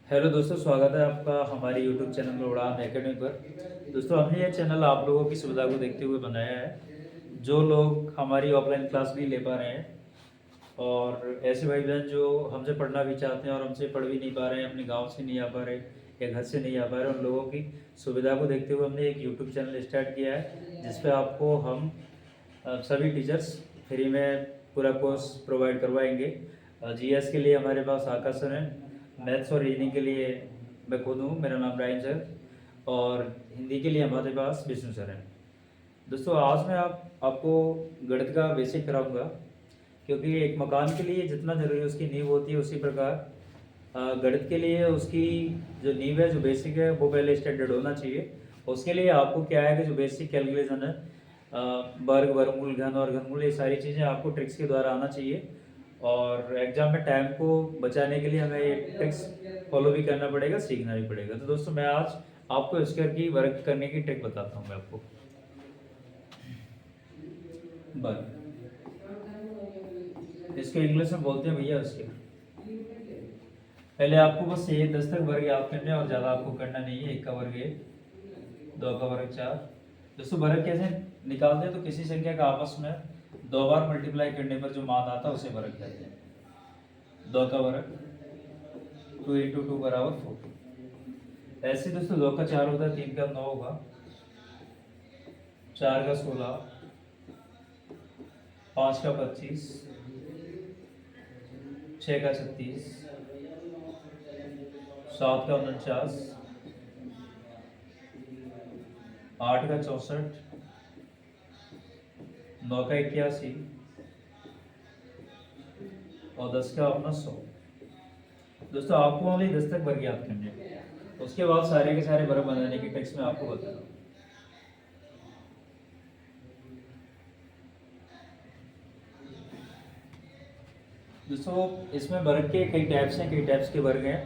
Hello दोस्तों, स्वागत है आपका हमारे यूट्यूब चैनल उड़ान एकेडमी पर। दोस्तों, हमने ये चैनल आप लोगों की सुविधा को देखते हुए बनाया है। जो लोग हमारी ऑफलाइन क्लास नहीं ले पा रहे हैं और ऐसे भाई बहन जो हमसे पढ़ना भी चाहते हैं और हमसे पढ़ भी नहीं पा रहे हैं, अपने गांव से नहीं आ पा रहे या घर से नहीं आ पा रहे, उन लोगों की सुविधा को देखते हुए हमने एक यूट्यूब चैनल स्टार्ट किया है, जिस पर आपको हम सभी टीचर्स फ्री में पूरा कोर्स प्रोवाइड करवाएंगे। जीएस के लिए हमारे पास आकाश सर हैं, मैथ्स और रीजनिंग के लिए मैं खुद हूँ, मेरा नाम रायन सर, और हिंदी के लिए हमारे पास विष्णु सर हैं। दोस्तों, आज मैं आपको गणित का बेसिक कराऊंगा, क्योंकि एक मकान के लिए जितना ज़रूरी उसकी नींव होती है, उसी प्रकार गणित के लिए उसकी जो नींव है, जो बेसिक है, वो पहले स्टैंडर्ड होना चाहिए। उसके लिए आपको क्या है कि जो बेसिक कैलकुलेशन है, वर्ग, वर्गमूल, घन और घनमूल, ये सारी चीज़ें आपको ट्रिक्स के द्वारा आना चाहिए। और एग्जाम में टाइम को बचाने के लिए हमें ये ट्रिक्स फॉलो भी करना पड़ेगा, सीखना भी पड़ेगा। तो दोस्तों, मैं आज आपको स्क्वायर की वर्ग करने की ट्रिक बताता हूँ मैं आपको। वर्ग, इसको इंग्लिश में बोलते हैं भैया स्क्वायर। पहले आपको बस ये 10 तक वर्ग याद करने और ज़्यादा आपको करना नहीं है। 1 का वर्ग 1, 2 का वर्ग 4। दोस्तों, वर्ग कैसे निकालते हैं? तो किसी संख्या का आपस में 2 बार मल्टीप्लाई करने पर जो मान आता है उसे वर्ग कहते हैं। 2 का वर्ग 2 इंटू 2 बराबर 4। ऐसे दोस्तों, 2 का 4 होता है, 3 का 9 होगा, 4 का 16, 5 का 25, 6 का 36, 7 का 49, 8 का 64, 9 का 81 और 10 का अपना 100। दोस्तों, आपको ओनली 10 तक वर्ग याद करने हैं। उसके बाद सारे के सारे वर्ग बनाने की ट्रिक्स में आपको बता रहा हूँ। दोस्तों, इसमें वर्ग के कई टाइप्स हैं, कई टाइप्स के वर्ग हैं,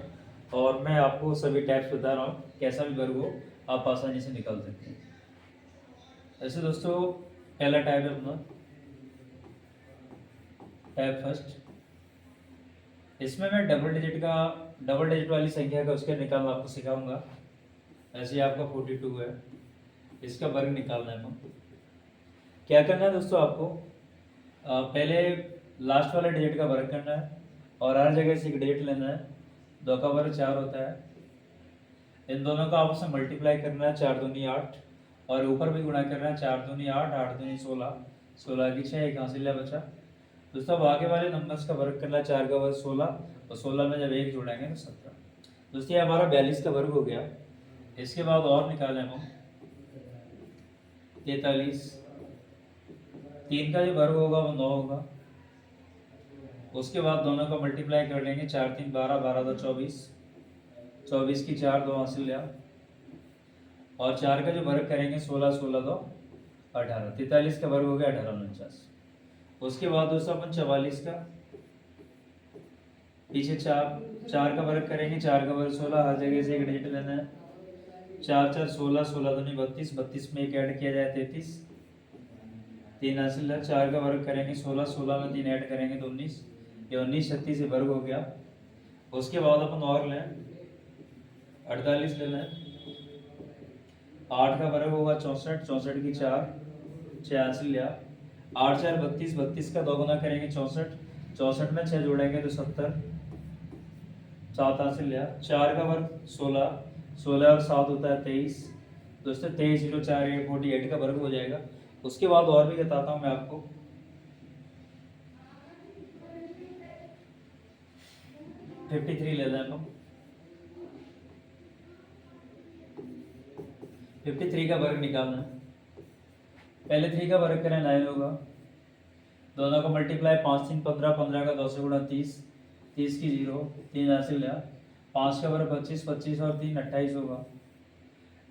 और मैं आपको सभी टाइप्स बता रहा हूँ। कैसा भी वर्ग हो आप आसानी से निकाल सकते हैं। ऐसे दोस्तों, पहला टाइप है अपना टाइप फर्स्ट। इसमें मैं डबल डिजिट वाली संख्या का उसके निकालना आपको सिखाऊंगा। ऐसे ही आपका 42 है, इसका वर्ग निकालना है। हम क्या करना है दोस्तों, आपको पहले लास्ट वाले डिजिट का वर्ग करना है और हर जगह से एक डिजिट लेना है। 2 का वर्ग 4 होता है, इन दोनों का आपस में मल्टीप्लाई करना है, 4 दूनी 8, और ऊपर भी गुणा करना है, 4 दूनी 8, 8 दूनी 16, 16 की 6, एक हासिल बचा। दोस्तों, अब आगे वाले नंबर्स का वर्ग करना है, 4 का वर्ग 16 और 16 में जब 1 जोड़ेंगे तो 17। दोस्तों, ये हमारा 42 का वर्ग हो गया। इसके बाद और निकालें हम 43, 3 का जो वर्ग होगा वो 9 होगा। उसके बाद दोनों का मल्टीप्लाई कर लेंगे, 4 3 12, 12 2 24, 24 की 4, 2 हासिल लिया, और 4 का जो वर्ग करेंगे 16, 16 2 18, 43 का वर्ग हो गया 18 49। उसके बाद दोस्तों अपन 44 का पीछे 4 का वर्ग करेंगे, 4 का वर्ग 16, हर जगह से एक डिजिट लेना है, 4 4 16, 16 दूनी 32, 32 में एक ऐड किया जाए 33, 3 हासिल है। 4 का वर्ग करेंगे 16, 16 में 3 ऐड करेंगे तो 19, ये 19 36 से वर्ग हो गया। उसके बाद अपन और लें 48 लेना है, 8 का वर्ग होगा 64, 64 की 4, 6 हासिल लिया, 8 4 32, 32 का 2 गुना करेंगे 64, 64 में 6 जोड़ेंगे तो 70, 7 हासिल लिया। 4 का वर्ग 16, 16 और 7 होता है 23। दोस्तों, 23 0 4 48 का वर्ग हो जाएगा। उसके बाद और भी बताता हूँ मैं आपको। 53 ले लें हम, 53 का वर्ग निकालना है। पहले 3 का वर्ग करें 9 होगा, दोनों का मल्टीप्लाई 5 3 15, 15 का 2 से गुणा 30, 30 की 0, 3 हासिल लिया, 5 का वर्ग 25, 25 और 3 28 होगा।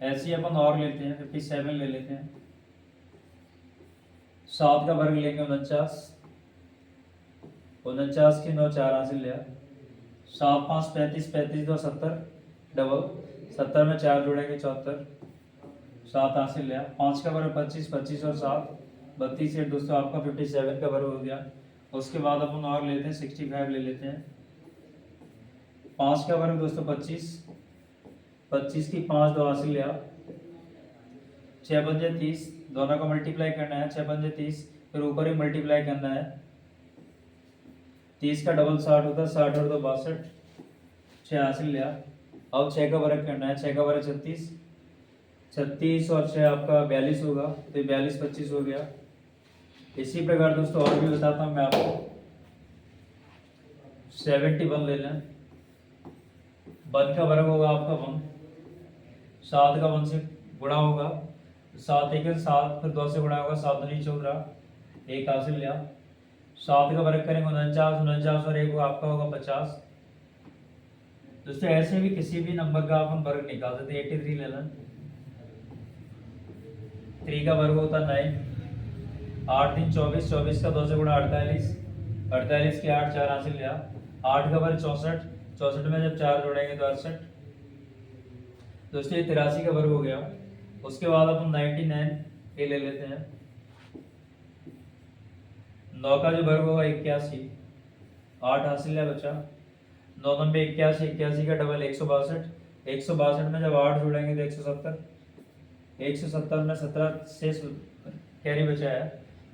ऐसे ही अपन और लेते हैं, 57 ले लेते हैं, 7 का वर्ग लेंगे 49, 49 की 9, 4 हासिल लिया, 7 5 35, 35 2 70, डबल 70 में 4 जोड़ेंगे 74, 7 हासिल लिया। 5 का वर्ग 25, 25 और 7 32 है। दोस्तों, आपका 57 का वर्ग हो गया। उसके बाद अपन और लेते हैं 65 ले लेते हैं, 5 का वर्ग दोस्तों 25, 25 की 5 दो हासिल लिया, 6 पंजे 30, दोनों को मल्टीप्लाई करना है, 6 पंजे 30, फिर ऊपर ही मल्टीप्लाई करना है, 30 का डबल 60 होता है, 60 और 2 62, 6 हासिल लिया। अब 6 का वर्ग करना है, 6 का वर्ग 36, 36 और 6 आपका 42 होगा, तो 42 25 हो गया। इसी प्रकार दोस्तों और भी बताता हूँ मैं आपको, 71 ले लें, 1 का वर्ग होगा आपका 1, 7 का 1 से गुणा होगा, 7 एक 7, फिर 2 से गुणा होगा, 7 दूनी 14, 1 हासिल लिया। 7 का वर्ग करेंगे 49, 49 और 1 आपका होगा 50। दोस्तों ऐसे भी किसी भी नंबर का अपन वर्ग निकाल सकते हैं। 83 ले लें, 3 का वर्ग होता है 9, 8 3 24, 24 का 2 से गुणा 48, 48 के 8, 4 हासिल लिया। 8 का वर्ग 64, 64 में जब 4 जोड़ेंगे तो 68। दोस्तों ये 83 का वर्ग हो गया। उसके बाद अपन 99 ये ले लेते हैं, 9 का जो वर्ग होगा 81, 8 हासिल है बचा, 9 9 81, 81 का डबल 162, 162 में जब 8 जोड़ेंगे तो 170, 170 में 17 से कैरी बचा है।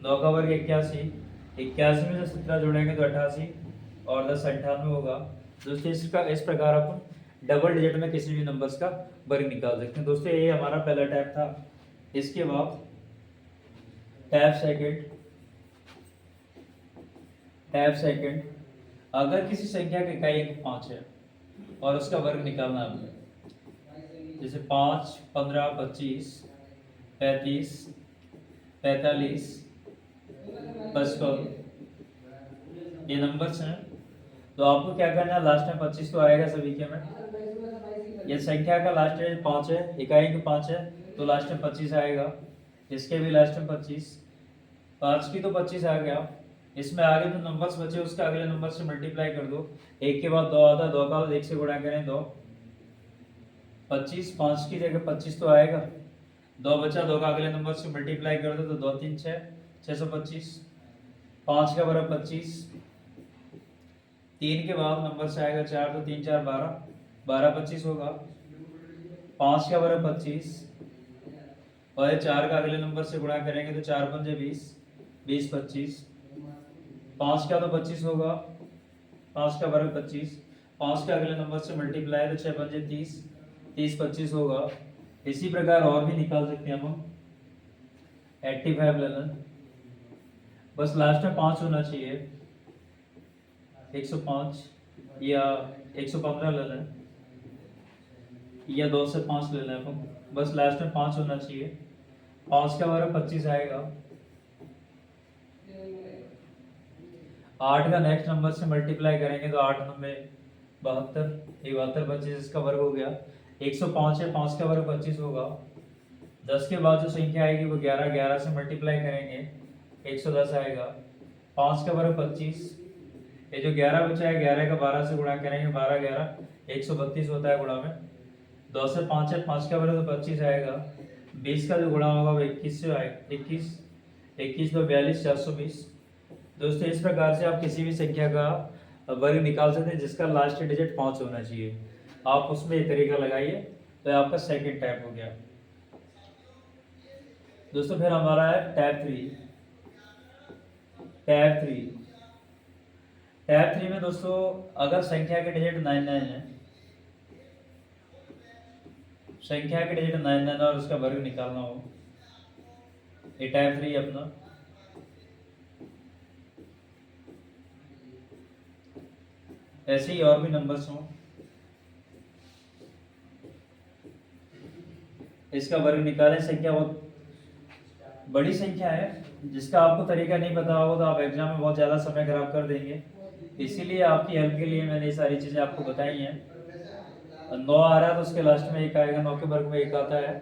9 का वर्ग 81, 81 में जब 17 जोड़ेंगे तो 88 और 10 98 होगा। दोस्तों इस प्रकार अपन डबल डिजिट में किसी भी नंबर्स का वर्ग निकाल सकते हैं। दोस्तों ये हमारा पहला टैप था। इसके बाद टैप सेकंड, टैप सेकंड, अगर किसी संख्या की इकाई 5 है और उसका वर्ग निकालना है हमें, जैसे 5 15 25 35 45 55 ये नंबर्स हैं, तो आपको क्या करना है, लास्ट में 25 तो आएगा सभी के में। ये संख्या का लास्ट में 5 है, इकाई के 5 है तो लास्ट में 25 आएगा। इसके भी लास्ट में 25, 5 की तो 25 आ गया। इसमें आगे जो नंबर्स बचे उसका अगले नंबर से मल्टीप्लाई कर दो, 1 के बाद 2 आता है, 2 का 1 से गुणा करें 2, 25, 5 की जगह 25 तो आएगा, 2 बचा, 2 का अगले नंबर से मल्टीप्लाई कर दो तो 2 3 6, 625, 5 का बराबर 25, 3 के बाद नंबर से आएगा 4, तो 3 4 12, 12 25 होगा, 5 का बराबर 25 और 4 का अगले नंबर से गुणा करेंगे तो 4 पंजे 20, 20 25, 5 का तो 25 होगा, 5 का बराबर 25, 5 का अगले नंबर से मल्टीप्लाई तो 6 पंजे 30, 30 25 होगा। इसी प्रकार और भी निकाल सकते हैं हम, 85 ले लें, बस लास्ट में 5 होना चाहिए, 105 या 115 ले लें, या 2 से 5 ले लें अपन, बस लास्ट में 5 होना चाहिए। 5 का बराबर 25 आएगा, 8 का नेक्स्ट नंबर से मल्टीप्लाई करेंगे तो 8 9 72, 72 25 इसका वर्ग हो गया। 105 है, 5 का वर्ग 25 होगा। 10 के बाद जो संख्या आएगी वो 11, 11 से मल्टीप्लाई करेंगे 110 आएगा। 5 का वर्ग 25, ये जो 11 बचा है 11 का 12 से गुणा करेंगे, 12 11 132 होता है गुणा में। 2 से 5 है, 5 का वर्ग तो 25 आएगा, 20 का जो गुणा होगा वो 21 से आएगा, 21 21 तो 42 420। दोस्तों इस प्रकार से आप किसी भी संख्या का वर्ग निकाल सकते हैं जिसका लास्ट डिजिट 5 होना चाहिए। आप उसमें ये तरीका लगाइए तो आपका सेकंड टैप हो गया। दोस्तों फिर हमारा है टैप 3। टैप 3, टैप 3 में दोस्तों अगर संख्या के डिजिट 99 है, संख्या के डिजिट 99 और उसका वर्ग निकालना हो, ये टैप 3 अपना। ऐसे ही और भी नंबर्स हों, इसका वर्ग निकालें। संख्या बहुत बड़ी संख्या है, जिसका आपको तरीका नहीं पता होगा तो आप एग्जाम में बहुत ज़्यादा समय खराब कर देंगे। इसीलिए आपकी हेल्प के लिए मैंने ये सारी चीज़ें आपको बताई हैं। 9 आ रहा है तो उसके लास्ट में 1 आएगा, 9 के वर्ग में 1 आता है।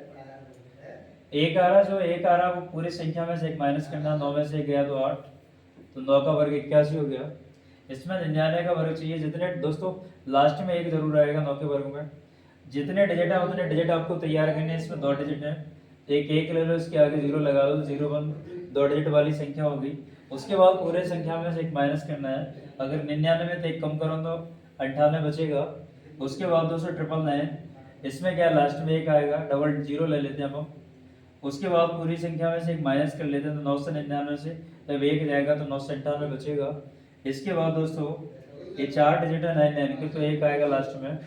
1 आ रहा, जो 1 आ रहा वो पूरी संख्या में से 1 माइनस करना, 9 में से 1 गया तो 8, तो 9 का वर्ग 81 हो गया। इसमें 99 का वर्ग चाहिए, जितने दोस्तों लास्ट में 1 जरूर आएगा 9 के वर्ग में। जितने डिजिट है उतने डिजिट आपको तैयार करने हैं। इसमें 2 डिजिट है, एक 1 ले लो, इसके आगे 0 लगा लो, 0 1 2 डिजिट वाली संख्या होगी। उसके बाद पूरे संख्या में से 1 माइनस करना है। अगर 99 में तो 1 कम करो तो 98 बचेगा। उसके बाद दोस्तों 999, इसमें क्या लास्ट में एक आएगा, डबल जीरो ले लेते हैं अब हम। उसके बाद पूरी संख्या में से एक माइनस कर लेते हैं, तो 999 से जब एक जाएगा तो 997 बचेगा। इसके बाद दोस्तों ये 4 डिजिट है 99 के, तो एक आएगा लास्ट में,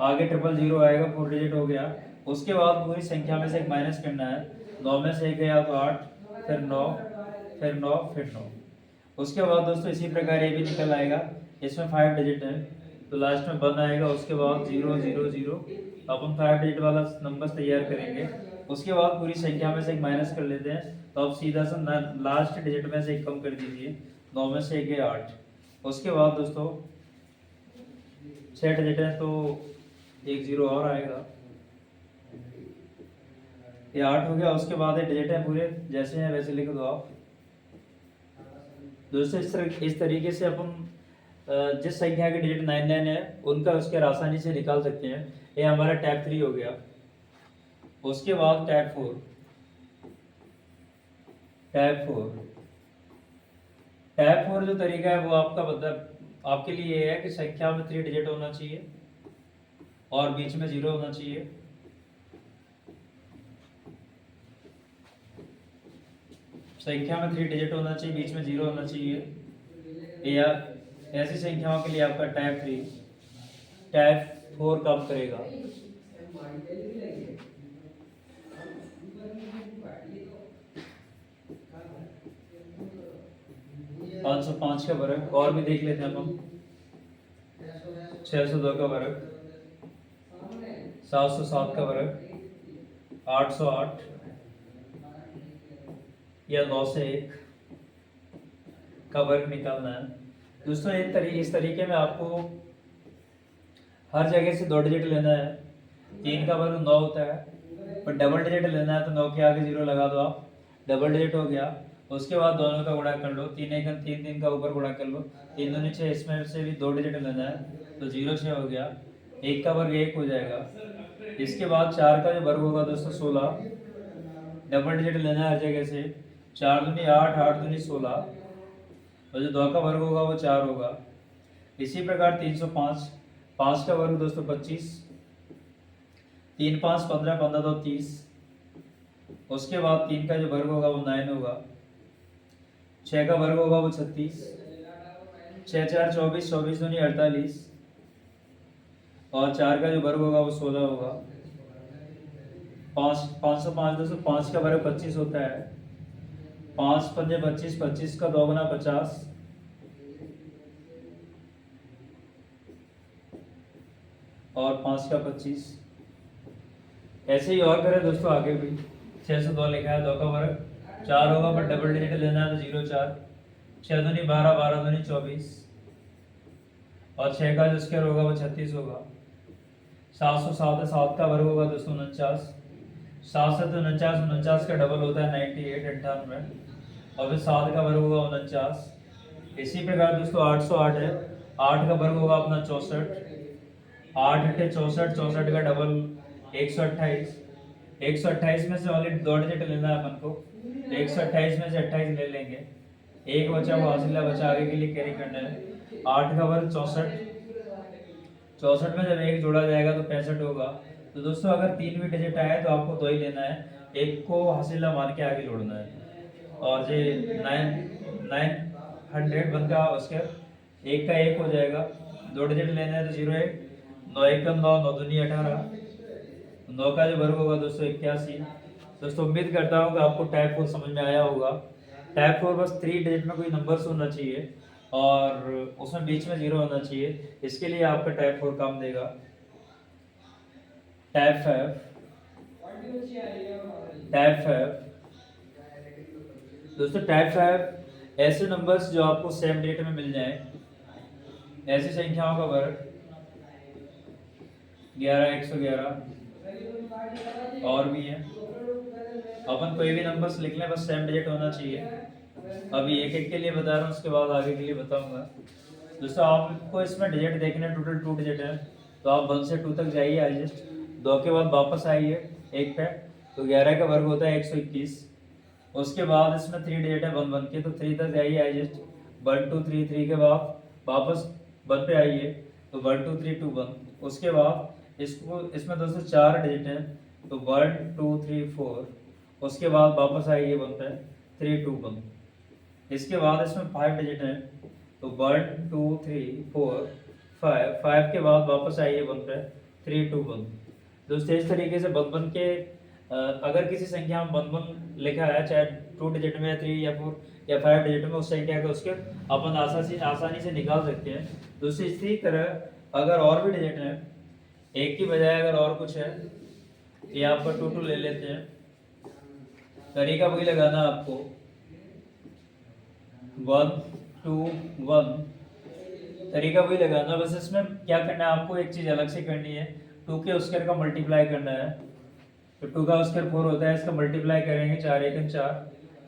आगे ट्रिपल जीरो आएगा, 4 डिजिट हो गया। उसके बाद पूरी संख्या में से एक माइनस करना है, 9 में से एक गया तो 8, फिर 9, फिर 9, फिर 9। उसके बाद दोस्तों इसी प्रकार ये भी निकल आएगा, इसमें 5 डिजिट है तो लास्ट में 1 आएगा। उसके बाद 0 0 0, अपन 5 डिजिट वाला नंबर तैयार करेंगे। उसके बाद पूरी संख्या में से एक माइनस कर लेते हैं, तो अब सीधा सा लास्ट डिजिट में से एक कम कर दीजिए, 9 में से एक गया 8। उसके बाद दोस्तों 6 डिजिट है तो एक जीरो और आएगा, ये 8 हो गया। उसके बाद ये डिजिट है पूरे जैसे हैं वैसे लिख दो आप। दोस्तों इस तरीके से अपन जिस संख्या की डिजिट 99 है उनका उसके आसानी से निकाल सकते हैं। ये हमारा टैब 3 हो गया। उसके बाद टैब 4, टैब 4 जो तरीका है वो आपका मतलब आपके लिए ये है कि संख्या में 3 डिजिट होना चाहिए और बीच में 0 होना चाहिए। संख्या में 3 डिजिट होना चाहिए, बीच में 0 होना चाहिए। या ऐसी संख्याओं के लिए आपका टैब 3, टैब 4 काम करेगा। 505 का वर्ग, और भी देख लेते हैं हम। 602 का वर्ग, 707 का वर्ग, 808 या 9 से 1 का वर्ग निकालना है। दोस्तों इस तरीके में आपको हर जगह से 2 डिजिट लेना है। 3 का वर्ग 9 होता है, पर डबल डिजिट लेना है तो 9 के आगे 0 लगा दो आप, डबल डिजिट हो गया। उसके बाद दोनों का गुणा कर लो, 3 एक 3 3 का ऊपर गुणा कर लो, 3 दूनी 6, इसमें से भी 2 डिजिट लेना है तो 0 6 हो गया। 1 का वर्ग 1 हो जाएगा। इसके बाद 4 का जो वर्ग होगा दोस्तों 16, डबल डिजिट लेना है हर जगह से, 4 दूनी 8, 8 दूनी 16, और जो 2 का वर्ग होगा वो 4 होगा। इसी प्रकार 305, 5 का वर्ग दोस्तों 25, 3 5 15, 15 2 30। उसके बाद 3 का जो वर्ग होगा वो 9 होगा। 6 का वर्ग होगा वो 36, 6 4 24, 24 दूनी 48, और 4 का जो वर्ग होगा वो 16 होगा। 505 दोस्तों 5 का वर्ग 25 होता है, 5 पंजे 25, 25 का 2 गुना 50, और 5 का 25। ऐसे ही और करें दोस्तों आगे भी। 602 लिखा है, 2 का वर्ग 4 होगा, पर डबल डिजिट लेना है तो 0 4, 6 दूनी 12, 12 दूनी 24, और 6 का जो स्क्वायर होगा वो 36 होगा। 707 है, 7 का वर्ग होगा दोस्तों 49, 7 7 49, 49 का डबल होता है 98, 98, और फिर 7 का वर्ग होगा 49। इसी प्रकार दोस्तों 808 है, 8 का वर्ग होगा अपना 64, 8 8 64, 64 का डबल 128, 128 में से ओनली 2 डिजिट लेना है अपन को, 128 में से 28 ले लेंगे, एक बचा वो हासिल बचा आगे के लिए कैरी करना है। 8 का वर्ग 64, 64 में जब एक जोड़ा जाएगा तो 65 होगा। तो दोस्तों अगर 3 भी डिजिट आए तो आपको 2 ही लेना है, एक को हासिला मान के आगे जोड़ना है। और ये 900 बनता उसके एक का 1 हो जाएगा, 2 डिजिट लेना है तो 0 1, 9 1 9, 9 दूनी 18, 9 का जो वर्ग होगा दोस्तों 81। दोस्तों उम्मीद करता हूँ कि आपको टाइप 4 समझ में आया होगा। टाइप 4 बस 3 डिजिट में कोई नंबर्स होना चाहिए और उसमें बीच में 0 होना चाहिए, इसके लिए आपका टाइप 4 काम देगा। टाइप 5 दोस्तों, टाइप 5 ऐसे नंबर्स जो आपको सेम डिजिट में मिल जाए, ऐसी संख्याओं का वर्ग 11 111 और भी है। अपन कोई भी नंबर्स लिख लें, बस सेम डिजिट होना चाहिए। अभी एक एक के लिए बता रहा हूँ, उसके बाद आगे के लिए बताऊंगा। दोस्तों आपको इसमें डिजिट देखने टोटल 2 डिजिट है, तो आप 1 से 2 तक जाइए एडजस्ट, 2 के बाद वापस आइए 1 पे, तो 11 का वर्ग होता है 121। उसके बाद इसमें 3 डिजिट है 1 1 के, तो 3 तक जाइए एडजस्ट, 1 2 3 3 के बाद वापस 1 पे आइए, तो 1 2 3 2 1। उसके बाद इसको इसमें दोस्तों 4 डिजिट हैं, तो 1 2 3 4। उसके बाद वापस आएगी 1 पे, 3 2 1। इसके बाद इसमें 5 डिजिट हैं, तो 1 2 3 4 5। 5 के बाद वापस आइए 1 पे, 3 2 1। दोस्तों इस तरीके से बन बन के अगर किसी संख्या में 1 1 लिखा है, चाहे 2 डिजिट में या 3 या 4 या 5 डिजिट में, उस संख्या को उसके अपन आसानी से निकाल सकते हैं। दोस्तों इसी तरह अगर और भी डिजिट हैं, एक की बजाय अगर और कुछ है, यहाँ पर 2 2 ले लेते हैं। तरीका वही लगाना आपको, 1 2 1, तरीका वही लगाना। बस इसमें क्या करना है आपको, एक चीज अलग से करनी है, 2 के स्क्वायर का मल्टीप्लाई करना है। तो 2 का स्क्वायर 4 होता है, इसका मल्टीप्लाई करेंगे, 4 1 4,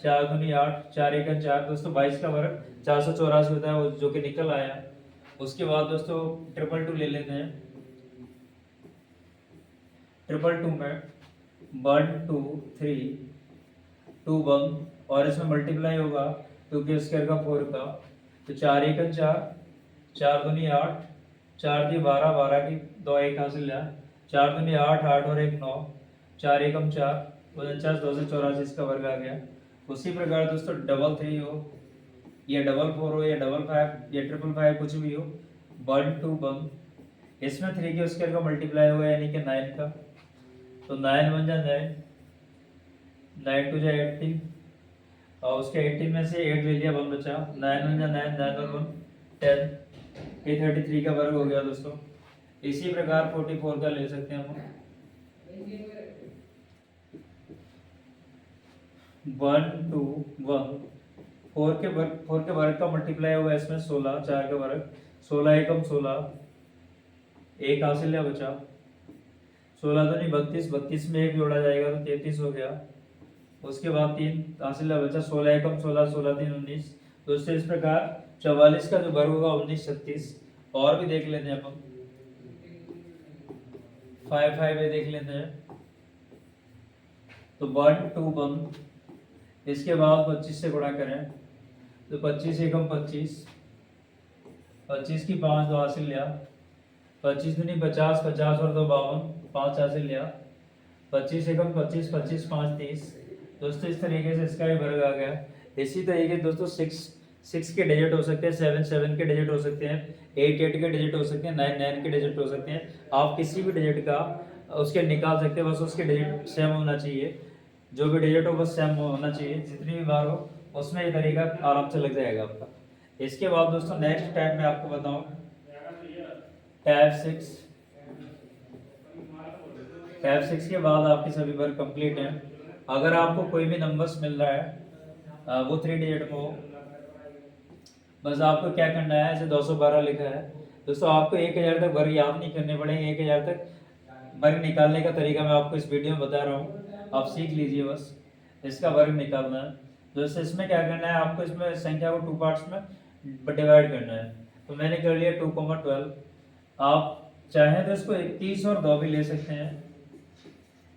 4 दूनी 8, 4 1 4। दोस्तों 22 का वर्ग 484 होता है, वो जो कि निकल आया। उसके बाद दोस्तों 2 2 ले लेते हैं। 2 2 में 1 2 3 2 1, और इसमें मल्टीप्लाई होगा 2 के स्क्वायर का 4 का, तो 4 1 4, 4 दूनी 8, 4 दी 12, 12 की 2 1 हासिल लिया, 4 दूनी 8, 8 और 1 9, 4 1 4, 49 284 इसका वर्ग आ गया। उसी प्रकार दोस्तों 3 3 हो या 4 4 हो या 5 5 या 5 5 कुछ भी हो, 1 2 1, इसमें 3 के स्क्वायर का मल्टीप्लाई होगा यानी कि 9 का, तो 9 1 जा 9, 9 2 जा 18, और उसके 18 में से 8 ले लिया, 1 बचा, 9 1 जा 9, 9 और 1 10, ये 33 का वर्ग हो गया दोस्तों। इसी प्रकार 44 का ले सकते हैं हम, 1 2 1, 4 के वर्ग का मल्टीप्लाई होगा इसमें 16, 4 का वर्ग, 16 एकम 16, एक हासिल लिया बचा, 16 तो नहीं 32, 32 में एक जोड़ा जाएगा तो 33 हो गया। उसके बाद 3 हासिल लिया बचा, 16 एकम 16, 16 3 19। दोस्तों इस प्रकार 44 का जो वर्ग होगा 19 36। और भी देख लेते हैं अपन, 5 5 देख लेते हैं, तो 1 2 1, इसके बाद 25 से गुणा करें, तो 25 एकम 25, 25 की 5 2 हासिल लिया, 25 दूनी 50, 50 और 2 52, 5 हासिल लिया, 25 एकम 25, 25 5 30। दोस्तों इस तरीके से इसका भी वर्ग आ गया। इसी तरीके दोस्तों 6 के डिजिट हो सकते हैं, 7 के डिजिट हो सकते हैं, 8 के डिजिट हो सकते हैं, 9 के डिजिट हो सकते हैं। आप किसी भी डिजिट का उसके निकाल सकते हैं, बस उसके डिजिट सेम होना चाहिए, जो भी डिजिट हो बस सेम होना चाहिए, जितनी भी बार हो उसमें ये तरीका आराम से लग जाएगा आपका। इसके बाद दोस्तों नेक्स्ट टाइप में आपको बताऊं, टाइप 6। टाइप 6 के बाद आपके सभी वर्ग कंप्लीट हैं। अगर आपको कोई भी नंबर्स मिल रहा है वो 3 डिजिट में हो, बस आपको क्या करना है, जैसे 212 लिखा है दोस्तों, आपको 1000 तक वर्ग याद नहीं करने पड़ेंगे। 1000 तक वर्ग निकालने का तरीका मैं आपको इस वीडियो में बता रहा हूँ, आप सीख लीजिए, बस इसका वर्ग निकालना है। दोस्तों इसमें क्या करना है, आपको इसमें संख्या को 2 पार्ट्स में डिवाइड करना है। तो मैंने कर लिया 2,12। आप चाहें तो इसको 21 और 2 भी ले सकते हैं,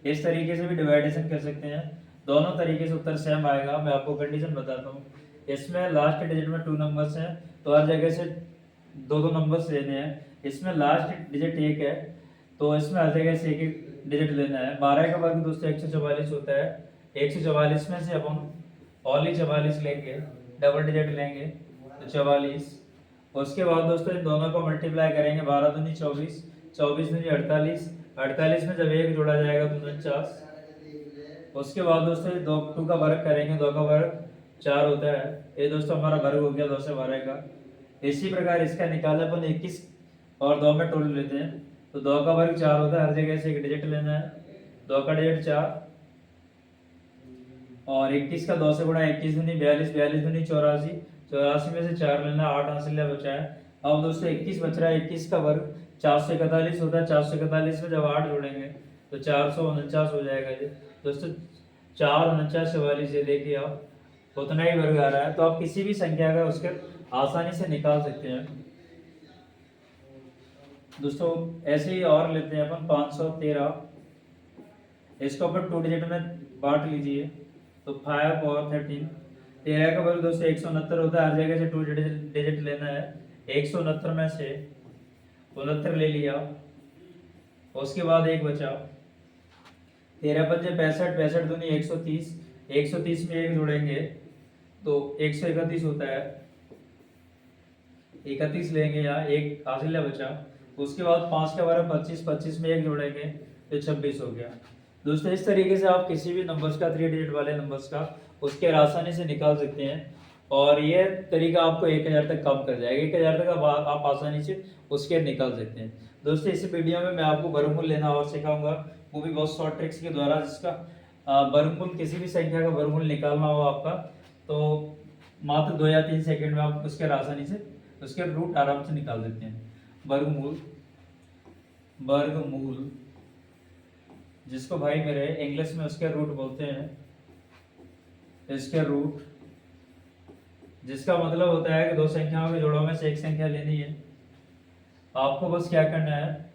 इस तरीके से भी डिवाइडेशन कर सकते हैं, दोनों तरीके से उत्तर सेम आएगा। मैं आपको कंडीशन बताता हूँ, इसमें लास्ट डिजिट में 2 नंबर्स हैं, तो हर जगह से 2 नंबर्स लेने हैं। इसमें लास्ट डिजिट 1 है, तो इसमें हर जगह से 1 डिजिट लेना है। 12 का वर्ग दोस्तों 144 होता है, 144 में से अपन ओनली 44 लेंगे, डबल डिजिट लेंगे तो 44। उसके बाद दोस्तों इन दोनों को मल्टीप्लाई करेंगे, 12 दूनी 24, 24 दूनी 48, 48 में जब 1 जोड़ा जाएगा तो 49। उसके बाद दोस्तों 2 का वर्ग करेंगे, 2 का वर्ग 4 होता है, ये दोस्तों हमारा वर्ग हो गया 2 से 12 का। इसी प्रकार इसका निकाले अपन 21 और 2 में तोड़ लेते हैं, तो 2 का वर्ग 4 होता है, हर जगह से 1 डिजिट लेना है, 2 का डिजिट 4, और 21 का 2 से गुणा, 21 दूनी 42, 42 दूनी 84, 84 में से 4 लेना, 8 हासिल लिया बचा है। अब दोस्तों 21 बच रहा है, 21 का वर्ग 441 होता है, 441 में जब 8 जोड़ेंगे तो 449 हो जाएगा जी दोस्तों। 4 49 44, ये देखिए आप उतना ही वर्ग आ रहा है। तो आप किसी भी संख्या का उसके आसानी से निकाल सकते हैं दोस्तों। ऐसे ही और लेते हैं अपन 513, इसको अपन 2 डिजिट में बांट लीजिए, तो 5 और 13। 13 का वर्ग दोस्तों 169 होता है, हर जगह से 2 डिजिट लेना है, 169 में से 69 ले लिया, उसके बाद एक बचा, 13×5 65, 65 दूनी 130, 130 में एक जोड़ेंगे तो 131 होता है, 31 लेंगे, यहाँ एक हासिल है बचा। उसके बाद 5 का वर्ग 25, 25 में एक जोड़ेंगे तो 26 हो गया। दोस्तों इस तरीके से आप किसी भी नंबर्स का 3 डिजिट वाले नंबर्स का उसके आसानी से निकाल सकते हैं, और ये तरीका आपको 1000 तक कम कर जाएगा। 1000 तक आप आसानी से उसके निकाल सकते हैं। दोस्तों इस वीडियो में मैं आपको वर्गमूल लेना और सिखाऊंगा, वो भी बहुत शॉर्ट ट्रिक्स के द्वारा, जिसका वर्गमूल किसी भी संख्या का वर्गमूल निकालना हो आपका तो मात्र 2 या 3 सेकंड में आप उसके आसानी से उसके रूट आराम से निकाल देते हैं। वर्गमूल, वर्गमूल जिसको भाई मेरे इंग्लिश में उसके रूट बोलते हैं, इसके रूट, जिसका मतलब होता है कि दो संख्याओं के जोड़ों में से एक संख्या लेनी है। आपको बस क्या करना है,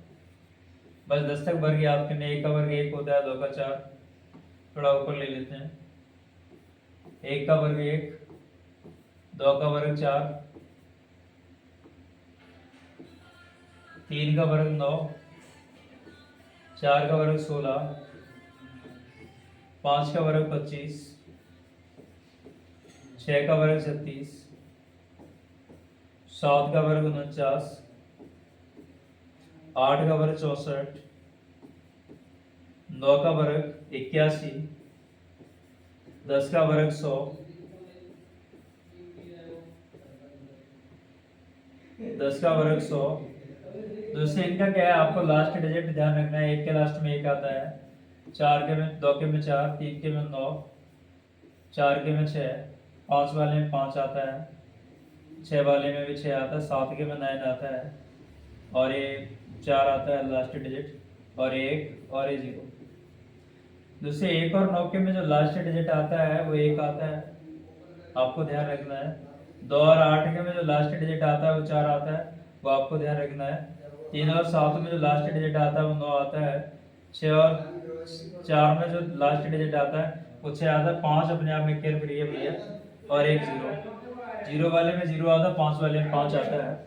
बस 10 तक वर्ग याद करने। 1 का वर्ग 1 होता है, 2 का 4, थोड़ा ऊपर ले लेते हैं। 1 का वर्ग 1, 2 का वर्ग 4, 3 का वर्ग 9, 4 का वर्ग 16, 5 का वर्ग 25, 6 का वर्ग 36, 7 का वर्ग 49, 8 का वर्ग 64, 9 का वर्ग 81, 10 का वर्ग 100, 10 का वर्ग 100। दूसरे इनका क्या है, आपको लास्ट डिजिट ध्यान रखना है। 1 के लास्ट में 1 आता है, 4 के में 2 के में 4, 3 के में 9, 4 के में 6, 5 वाले में 5 आता है, 6 वाले में भी 6 आता है, 7 के में 9 आता है, और ये 4 आता है लास्ट डिजिट, और 1 और ये 0। दूसरे 1 और 9 के में जो लास्ट डिजिट आता है वो 1 आता है, आपको ध्यान रखना है। 2 और 8 के में जो लास्ट डिजिट आता है वो 4 आता है, वो आपको ध्यान रखना है। 3 और 7 में जो लास्ट डिजिट आता है वो 9 आता है। 6 और 4 में जो लास्ट डिजिट आता है वो 6 आता है। 5 अपने आप में केयर फ्री है भैया, और एक 0, 0 वाले में 0 आता है, 5 वाले में 5 आता है।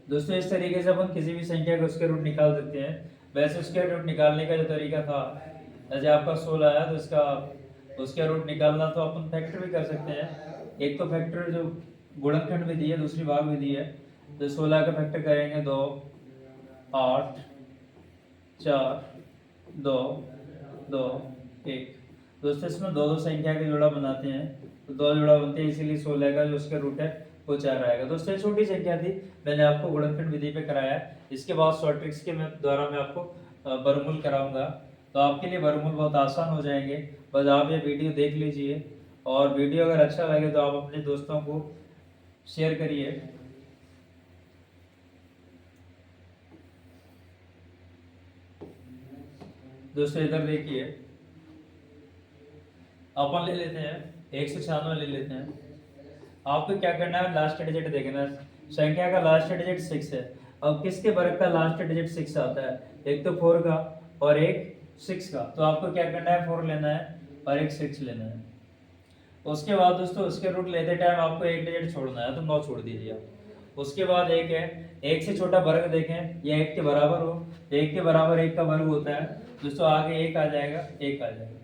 दोस्तों इस तरीके से अपन किसी भी संख्या का उसके रूट निकाल सकते हैं। वैसे उसके रूट निकालने का जो तरीका था, जैसे आपका 16 आया तो इसका उसके रूट निकालना तो अपन फैक्टर भी कर सकते हैं। एक तो फैक्टर जो गुणनखंड विधि है, दूसरी भाग विधि है। तो 16 का फैक्टर करेंगे 2, 8, 4, 2, 2, 1। दोस्तों इसमें दो दो संख्या के जोड़ा बनाते हैं, तो 2 जोड़ा बनते हैं, इसीलिए 16 का जो उसका रूट है वो 4 आएगा। दोस्तों ये छोटी संख्या थी, मैंने आपको गुणनखंड विधि पे कराया है। इसके बाद शॉर्ट ट्रिक्स के द्वारा मैं आपको वर्गमूल कराऊंगा, तो आपके लिए वर्गमूल बहुत आसान हो जाएंगे। बस आप ये वीडियो देख लीजिए, और वीडियो अगर अच्छा लगे तो आप अपने दोस्तों को शेयर करिए। दोस्तों इधर देखिए, अपन ले लेते हैं 196 ले लेते हैं। आपको क्या करना है, लास्ट डिजिट देखना है। संख्या का लास्ट डिजिट 6 है। अब किसके वर्ग का लास्ट डिजिट 6 आता है, एक तो 4 का और एक 6 का। तो आपको क्या करना है, 4 लेना है और एक 6 लेना है। उसके बाद दोस्तों उसके रूट लेते टाइम आपको एक डिजिट छोड़ना है, तो 9 छोड़ दीजिए आप। उसके बाद एक है, एक से छोटा वर्ग देखें, या 1 के बराबर हो। 1 के बराबर 1 का वर्ग होता है दोस्तों, आगे 1 आ जाएगा, 1 आ जाएगा।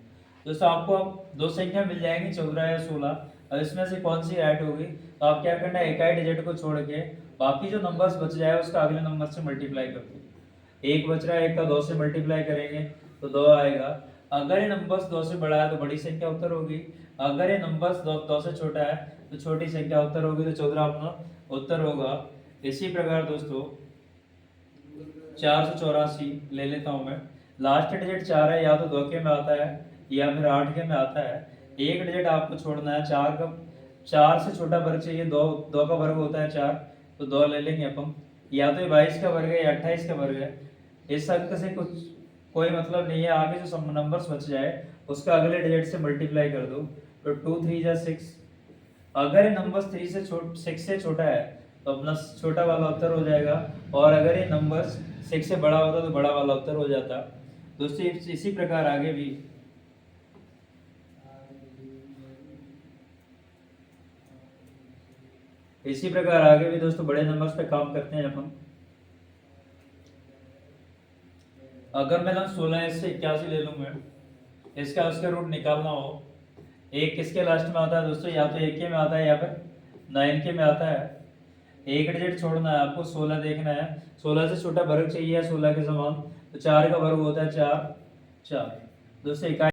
दोस्तों आपको अब दो संख्या मिल जाएंगी, 14 या 16। अब इसमें से कौन सी ऐड होगी, तो आप क्या करना है, इकाई डिजिट को छोड़ के बाकी जो नंबर्स बच जाए उसका अगले नंबर से मल्टीप्लाई कर दो। 1 बच रहा है, 1 का 2 से मल्टीप्लाई करेंगे तो 2 आएगा। अगर ये नंबर्स 2 से बड़ा है तो बड़ी संख्या उत्तर होगी, अगर ये नंबर्स 2 से छोटा है तो छोटी संख्या उत्तर होगी, तो 14 अपना उत्तर होगा। इसी प्रकार दोस्तों 484 ले लेता हूं मैं। लास्ट डिजिट 4 है, या तो 2 के में आता है या फिर 8 के में आता है। एक डिजिट आपको छोड़ना है, 4 का 4 से छोटा वर्ग चाहिए, 2 का वर्ग होता है 4, तो 2 ले लेंगे अपन। या तो 22 का वर्ग है या 28 का वर्ग है, इस अंक से कुछ कोई मतलब नहीं है। आगे जो नंबर्स बच जाए उसका अगले डिजिट से मल्टीप्लाई कर दो, तो 2 3 जा 6। अगर ये नंबर्स 3 से 6 से छोटा है तो अपना छोटा वाला उत्तर हो जाएगा, और अगर ये नंबर्स 6 से बड़ा होता तो बड़ा वाला उत्तर हो जाता। दोस्तों इसी प्रकार आगे भी दोस्तों बड़े नंबर्स पे काम करते हैं अपन। अगर मैं ना 16 से 81 ले लूँ मैं, इसका उसका रूट निकालना हो, एक किसके लास्ट में आता है दोस्तों, या तो 1 के में आता है या फिर 9 के में आता है। एक डिजिट छोड़ना है आपको, 16 देखना है। 16 से छोटा वर्ग चाहिए 16 के समान, तो 4 का वर्ग होता है 4 4 दोस्तों। इकाई